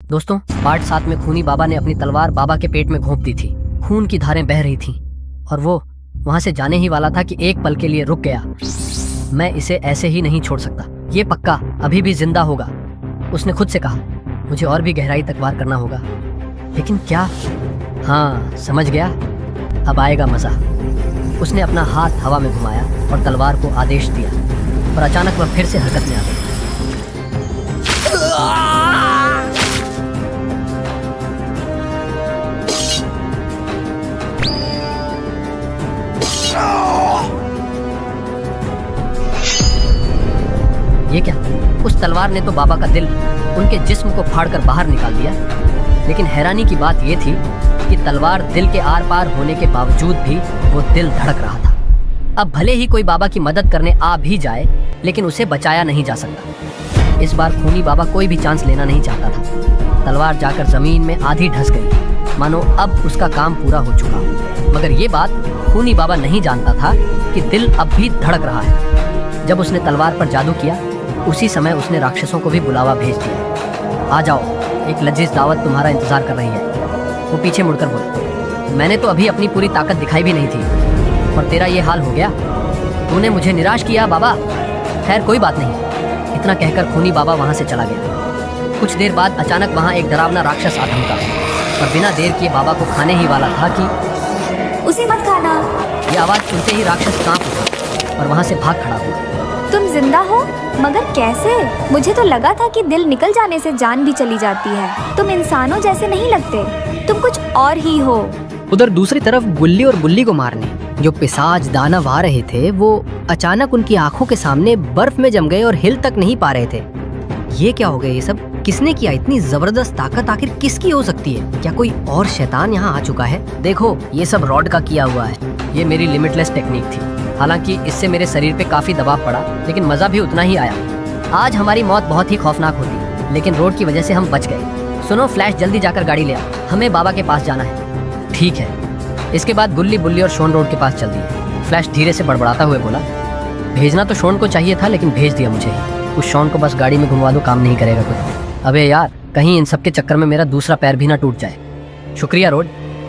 दोस्तों, पार्ट 7 में खूनी बाबा ने अपनी तलवार बाबा के पेट में घोंप दी थी। खून की धारें बह रही थीं और वो वहां से जाने ही वाला था कि एक पल के लिए रुक गया। मैं इसे ऐसे ही नहीं छोड़ सकता, ये पक्का अभी भी जिंदा होगा। उसने खुद से कहा, मुझे और भी गहराई तक वार करना होगा। लेकिन क्या? हाँ, समझ गया, अब आएगा मजा। उसने अपना हाथ हवा में घुमाया और तलवार को आदेश दिया और अचानक वह फिर से हरकत में आ गई। ये क्या? उस तलवार ने तो बाबा का दिल, उनके जिस्म को फाड़कर बाहर निकाल दिया। लेकिन हैरानी की बात यह थी कि तलवार दिल के आर पार होने के बावजूद भी वो दिल धड़क रहा था। अब भले ही कोई बाबा की मदद करने आ भी जाए, लेकिन उसे बचाया नहीं जा सकता। इस बार खूनी बाबा कोई भी चांस लेना नहीं चाहता था। तलवार जाकर जमीन में आधी ढस गई, मानो अब उसका काम पूरा हो चुका। मगर ये बात खूनी बाबा नहीं जानता था कि दिल अब भी धड़क रहा है। जब उसने तलवार पर जादू किया, उसी समय उसने राक्षसों को भी बुलावा भेज दिया। आ जाओ, एक लजीज दावत तुम्हारा इंतजार कर रही है। वो पीछे मुड़कर बोला, मैंने तो अभी अपनी पूरी ताकत दिखाई भी नहीं थी और तेरा ये हाल हो गया। तूने मुझे निराश किया बाबा। खैर कोई बात नहीं। इतना कहकर खूनी बाबा वहाँ से चला गया। कुछ देर बाद अचानक वहाँ एक डरावना राक्षस आ धमका और बिना देर किए बाबा को खाने ही वाला था कि उसे मत खाना। ये आवाज़ सुनते ही राक्षस कांप उठा और वहाँ से भाग खड़ा हुआ। तुम जिंदा हो? मगर कैसे? मुझे तो लगा था कि दिल निकल जाने से जान भी चली जाती है। तुम इंसानों जैसे नहीं लगते, तुम कुछ और ही हो। उधर दूसरी तरफ गुल्ली और बुल्ली को मारने जो पिशाच दानव आ रहे थे, वो अचानक उनकी आंखों के सामने बर्फ में जम गए और हिल तक नहीं पा रहे थे। ये क्या हो गया? ये सब किसने किया? इतनी जबरदस्त ताकत आखिर किसकी हो सकती है? क्या कोई और शैतान यहाँ आ चुका है? देखो, ये सब रॉड का किया हुआ है। ये मेरी लिमिटलेस टेक्निक थी। हालांकि इससे मेरे शरीर पे काफी दबाव पड़ा, लेकिन मजा भी उतना ही आया। आज हमारी मौत बहुत ही खौफनाक होती, लेकिन रोड की वजह से हम बच गए। सुनो फ्लैश, जल्दी जाकर गाड़ी ले आ, हमें बाबा के पास जाना है। ठीक है। इसके बाद गुल्ली, बुल्ली और शोन रोड के पास चल दिए। फ्लैश धीरे से बड़बड़ाता हुए बोला, भेजना तो शोन को चाहिए था, लेकिन भेज दिया मुझे ही। उस शोन को बस गाड़ी में घुमवा दो, काम नहीं करेगा कुछ। अबे यार, कहीं इन सब के चक्कर में मेरा दूसरा पैर भी ना टूट जाए। शुक्रिया रोड,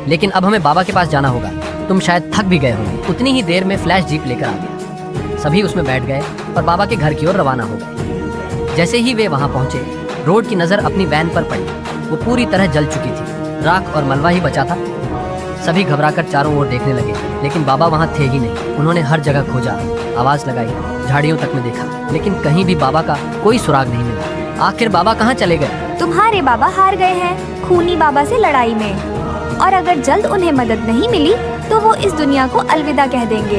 लेकिन अब हमें बाबा के पास जाना होगा। तुम शायद थक भी गए होंगे। उतनी ही देर में फ्लैश जीप लेकर आ गया। सभी उसमें बैठ गए और बाबा के घर की ओर रवाना हो गए। जैसे ही वे वहां पहुंचे, रोड की नजर अपनी वैन पर पड़ी। वो पूरी तरह जल चुकी थी, राख और मलबा ही बचा था। सभी घबराकर चारों ओर देखने लगे, लेकिन बाबा वहां थे ही नहीं। उन्होंने हर जगह खोजा, आवाज लगाई, झाड़ियों तक में देखा, लेकिन कहीं भी बाबा का कोई सुराग नहीं मिला। आखिर बाबा कहाँ चले गए? तुम्हारे बाबा हार गए हैं खूनी बाबा से लड़ाई में, और अगर जल्द उन्हें मदद नहीं मिली तो वो इस दुनिया को अलविदा कह देंगे।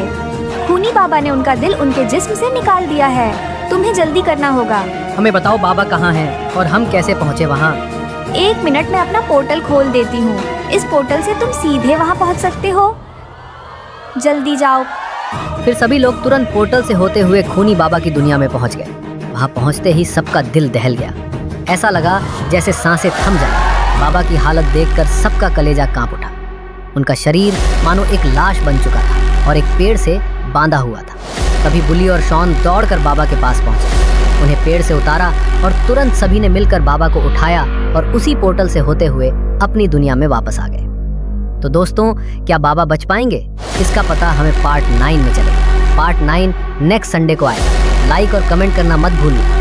खूनी बाबा ने उनका दिल उनके जिस्म से निकाल दिया है। तुम्हें जल्दी करना होगा। हमें बताओ बाबा कहाँ हैं और हम कैसे पहुँचे वहाँ? 1 मिनट में अपना पोर्टल खोल देती हूँ। इस पोर्टल से तुम सीधे वहाँ पहुँच सकते हो। जल्दी जाओ। फिर सभी लोग तुरंत पोर्टल से होते हुए खूनी बाबा की दुनिया में पहुंच गए। वहां पहुंचते ही सबका दिल दहल गया। ऐसा लगा जैसे सांसें थम जाए। बाबा की हालत देखकर सबका कलेजा कांप उठा। उनका शरीर मानो एक लाश बन चुका था और एक पेड़ से बांधा हुआ था। तभी बुली और शॉन दौड़कर बाबा के पास पहुंचे, उन्हें पेड़ से उतारा और तुरंत सभी ने मिलकर बाबा को उठाया और उसी पोर्टल से होते हुए अपनी दुनिया में वापस आ गए। तो दोस्तों, क्या बाबा बच पाएंगे? इसका पता हमें पार्ट 9 में चलेगा। पार्ट 9 नेक्स्ट संडे को आएगा। लाइक और कमेंट करना मत भूलिए।